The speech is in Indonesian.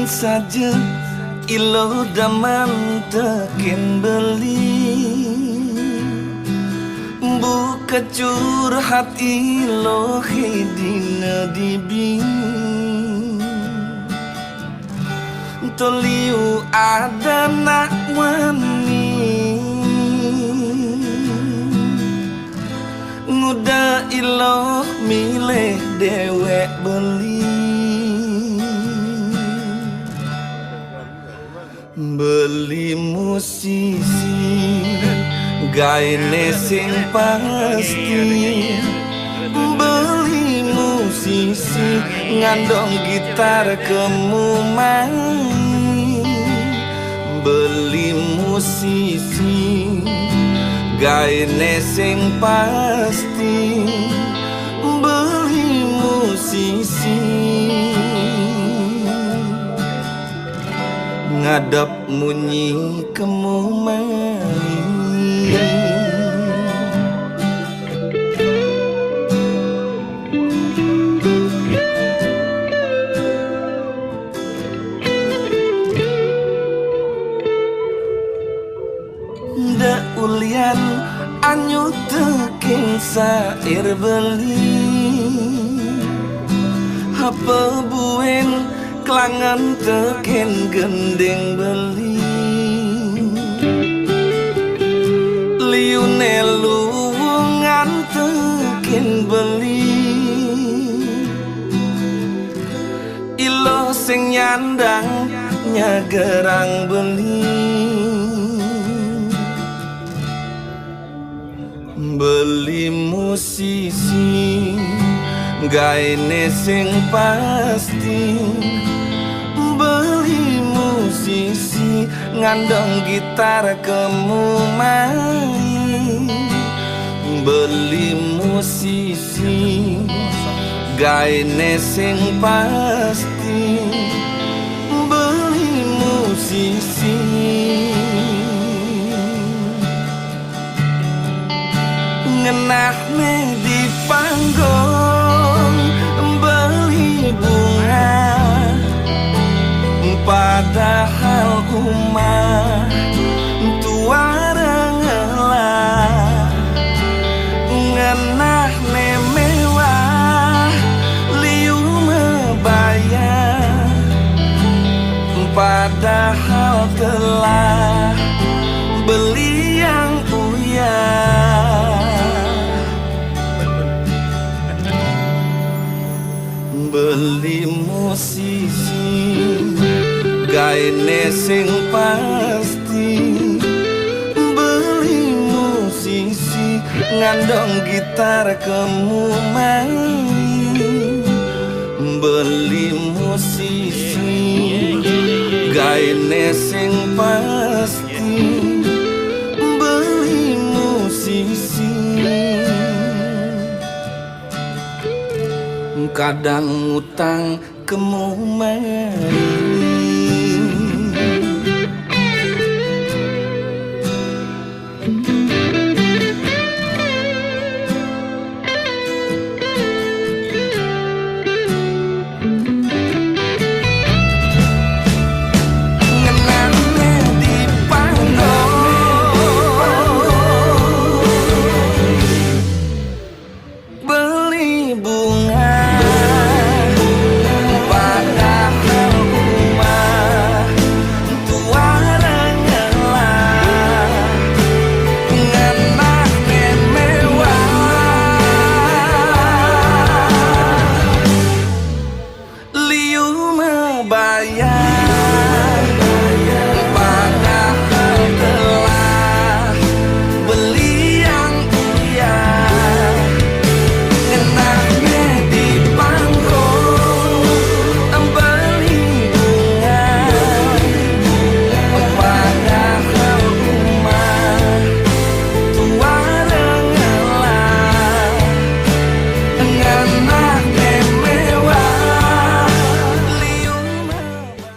saja ilo daman tekin beli buka curhat ilo hidina dibi toliu ada nak wani nguda ilo milih dewek beli musisi gaine sing pasti beli musisi ngandong gitar kemuman beli musisi gaine sing pasti beli musisi ngadap munyi kemumani da ulian anyu teking sair beli apa buen kelangan tekin gending beli liune luwungan tekin beli ilo sing nyandang nyagerang beli beli musisi gaine sing pasti beli musisi ngandong gitar kemuman beli musisi gaine sing pasti beli musisi ngenahne di panggung beli bunga padahal umah tua rengelah ngenahne mewah liu mebayar padahal telah beli yang uyah beli musisi gaine sing pasti beli musisi ngandong gitar kemuman beli musisi gaine sing pasti beli musisi kadang utang kemuman